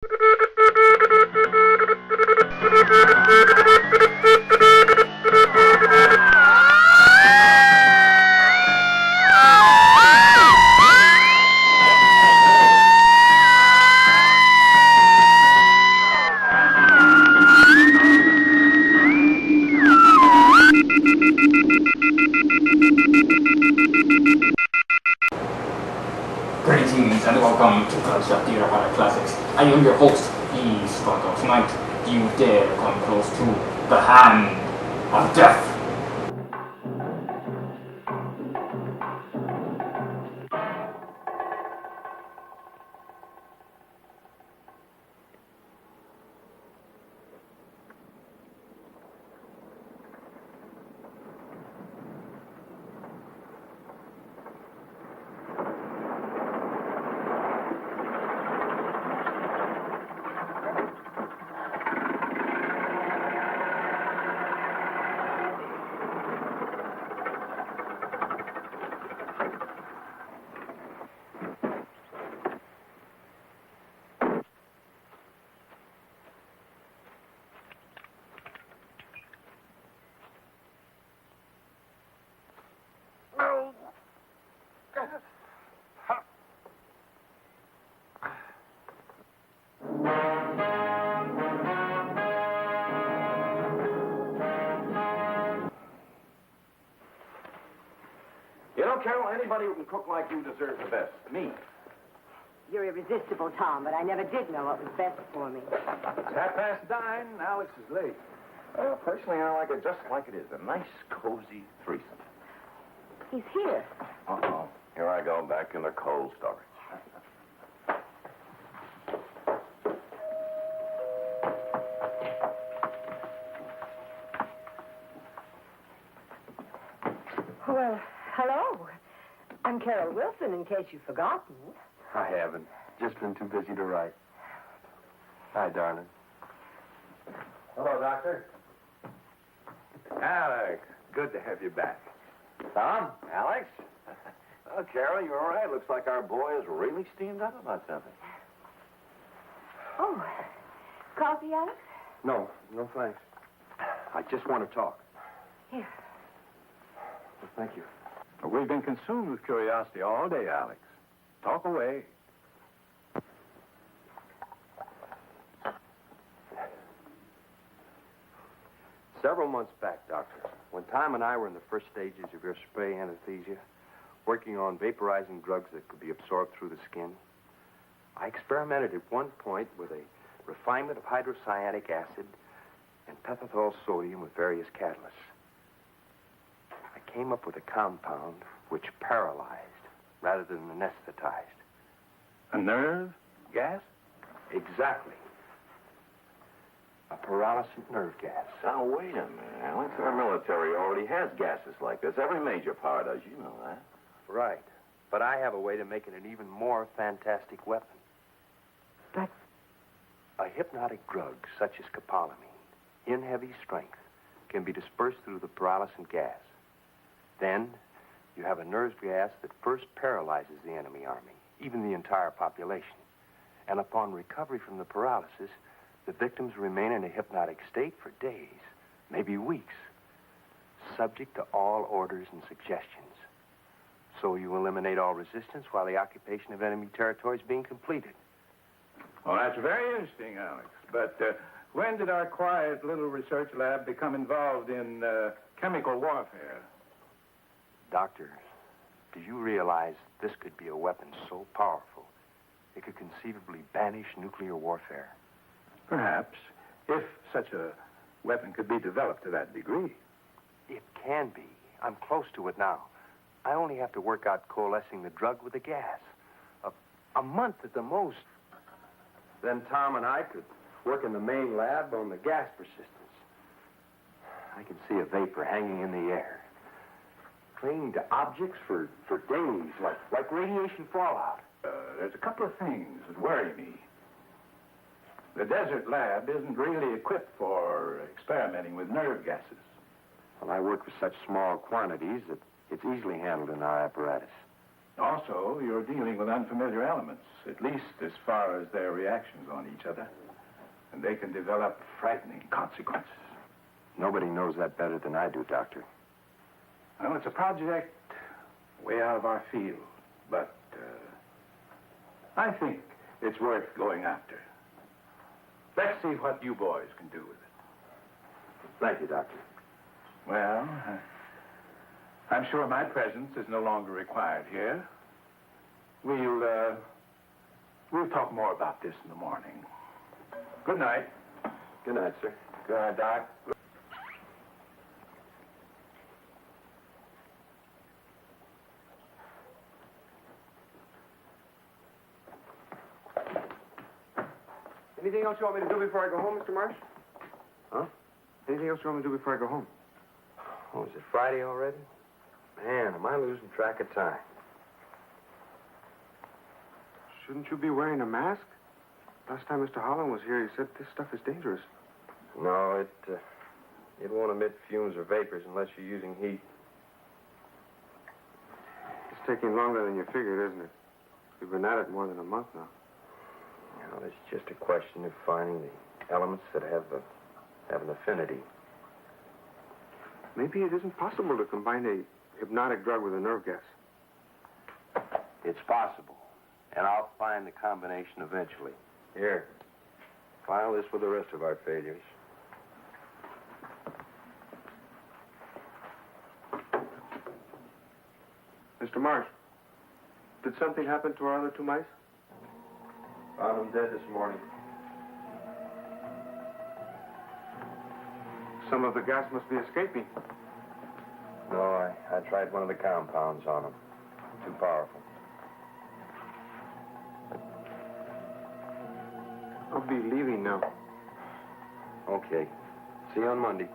Greetings and welcome to Bloodshot Classics. I am your host, e.spanto. Tonight, do you dare come close to the hand of death? You know, Carol, anybody who can cook like you deserves the best. Me. You're irresistible, Tom, but I never did know what was best for me. It's 9:30. Alex is late. Well, personally, I like it just like it is. A nice, cozy threesome. He's here. Uh-oh. Here I go back in the cold storage. Well, hello. I'm Carol Wilson, in case you've forgotten. I haven't. Just been too busy to write. Hi, darling. Hello, Doctor. Alex, good to have you back. Tom? Alex? Oh, Carol, you're all right. Looks like our boy is really steamed up about something. Oh, coffee, Alex? No, thanks. I just want to talk. Here. Well, thank you. We've been consumed with curiosity all day, Alex. Talk away. Several months back, Doctor, when Tom and I were in the first stages of your spray anesthesia, working on vaporizing drugs that could be absorbed through the skin, I experimented at one point with a refinement of hydrocyanic acid and pethethol sodium with various catalysts. I came up with a compound which paralyzed rather than anesthetized. A nerve? Gas? Exactly. A pearlescent nerve gas. Now, wait a minute, Alex. Our military already has gases like this. Every major power does. You know that. Right. But I have a way to make it an even more fantastic weapon. But... A hypnotic drug such as scopolamine, in heavy strength, can be dispersed through the pearlescent gas. Then, you have a nerve gas that first paralyzes the enemy army, even the entire population. And upon recovery from the paralysis, the victims remain in a hypnotic state for days, maybe weeks, subject to all orders and suggestions. So you eliminate all resistance while the occupation of enemy territory is being completed. Well, that's very interesting, Alex. But when did our quiet little research lab become involved in chemical warfare? Doctor, do you realize this could be a weapon so powerful it could conceivably banish nuclear warfare? Perhaps, if such a weapon could be developed to that degree. It can be. I'm close to it now. I only have to work out coalescing the drug with the gas. A month at the most. Then Tom and I could work in the main lab on the gas persistence. I can see a vapor hanging in the air, clinging to objects for days, like radiation fallout. There's a couple of things that worry me. The desert lab isn't really equipped for experimenting with nerve gases. Well, I work with such small quantities that it's easily handled in our apparatus. Also, you're dealing with unfamiliar elements, at least as far as their reactions on each other. And they can develop frightening consequences. Nobody knows that better than I do, Doctor. Well, it's a project way out of our field, but I think it's worth going after. Let's see what you boys can do with it. Thank you, Doctor. Well, I'm sure my presence is no longer required here. We'll talk more about this in the morning. Good night. Good night, sir. Good night, Doc. Anything else you want me to do before I go home, Mr. Marsh? Huh? Anything else you want me to do before I go home? Oh, is it Friday already? Man, am I losing track of time. Shouldn't you be wearing a mask? Last time Mr. Holland was here, he said this stuff is dangerous. No, it won't emit fumes or vapors unless you're using heat. It's taking longer than you figured, isn't it? We've been at it more than a month now. You know, it's just a question of finding the elements that have an affinity. Maybe it isn't possible to combine a hypnotic drug with a nerve gas. It's possible, and I'll find the combination eventually. Here, file this with the rest of our failures. Mr. Marsh, did something happen to our other two mice? Found them dead this morning. Some of the gas must be escaping. No, I tried one of the compounds on them. Too powerful. I'll be leaving now. Okay. See you on Monday.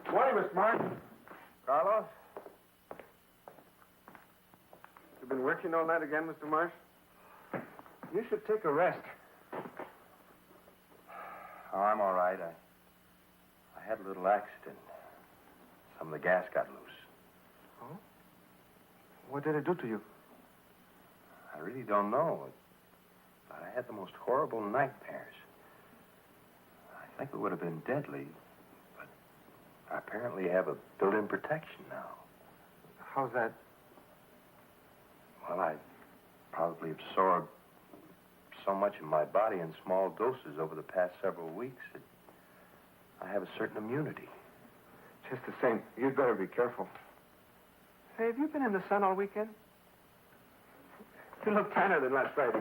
Morning, Mr. Marsh. Carlos? You've been working all night again, Mr. Marsh? You should take a rest. Oh, I'm all right. I had a little accident. Some of the gas got loose. Oh? What did it do to you? I really don't know. But I had the most horrible nightmares. I think it would have been deadly, but I apparently have a built-in protection now. How's that? Well, I probably absorbed so much of my body in small doses over the past several weeks that I have a certain immunity. Just the same, you'd better be careful. Hey, have you been in the sun all weekend? You look tanner than last Friday.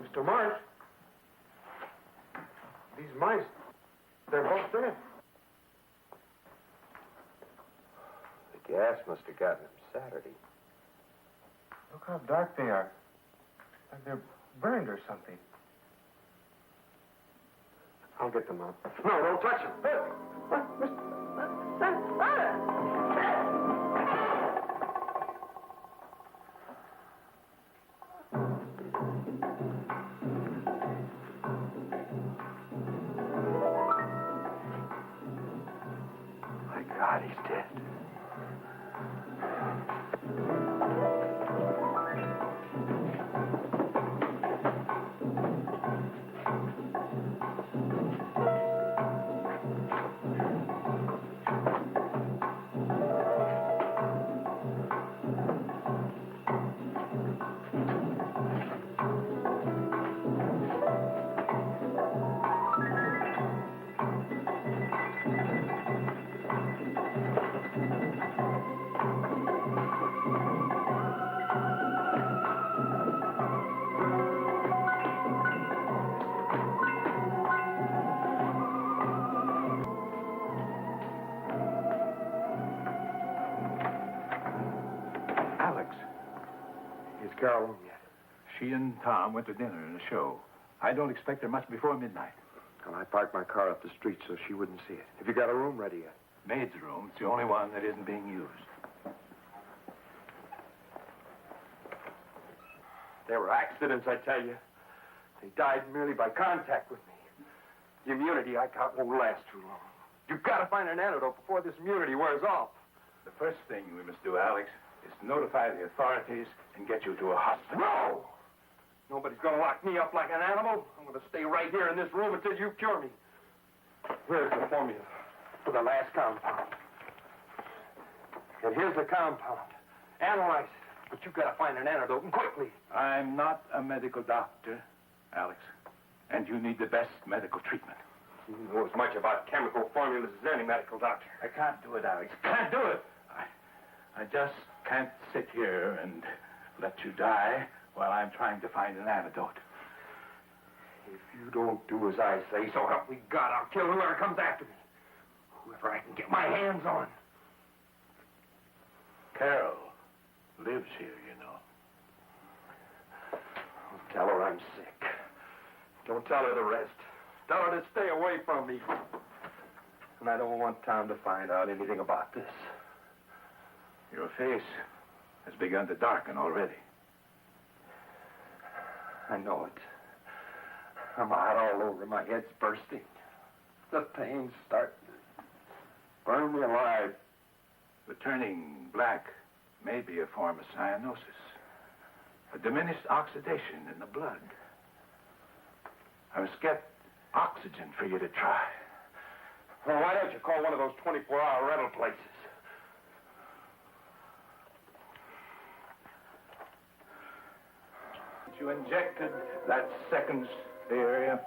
Mr. Marsh, these mice, they're both dead. The gas must have gotten them Saturday. Look how dark they are. Like they're burned or something. I'll get them out. No, don't touch him. My God, he's dead. Alex, Is Carol home yet? she and Tom went to dinner and a show. I don't expect her much before midnight. Well, I parked my car up the street so she wouldn't see it. Have you got a room ready yet? Maid's room. It's the only one that isn't being used. They were accidents, I tell you. They died merely by contact with me. The immunity I got won't last too long. You've got to find an antidote before this immunity wears off. The first thing we must do, Alex, is notify the authorities and get you to a hospital. No! Nobody's going to lock me up like an animal. I'm going to stay right here in this room until you cure me. Here's the formula for the last compound. And here's the compound. Analyze it. But you've got to find an antidote, and quickly. I'm not a medical doctor, Alex, and you need the best medical treatment. You know as much about chemical formulas as any medical doctor. I can't do it, Alex. Can't do it. I just can't sit here and let you die while I'm trying to find an antidote. If you don't do as I say, so help me God, I'll kill whoever comes after me. Whoever I can get my hands on. Carol lives here, you know. I'll tell her I'm sick. Don't tell her the rest. Tell her to stay away from me. And I don't want Tom to find out anything about this. Your face has begun to darken already. I know it. I'm hot all over. My head's bursting. The pain's starting to burn me alive. The turning black may be a form of cyanosis, a diminished oxidation in the blood. I must get oxygen for you to try. Well, why don't you call one of those 24-hour rental places? You injected that second area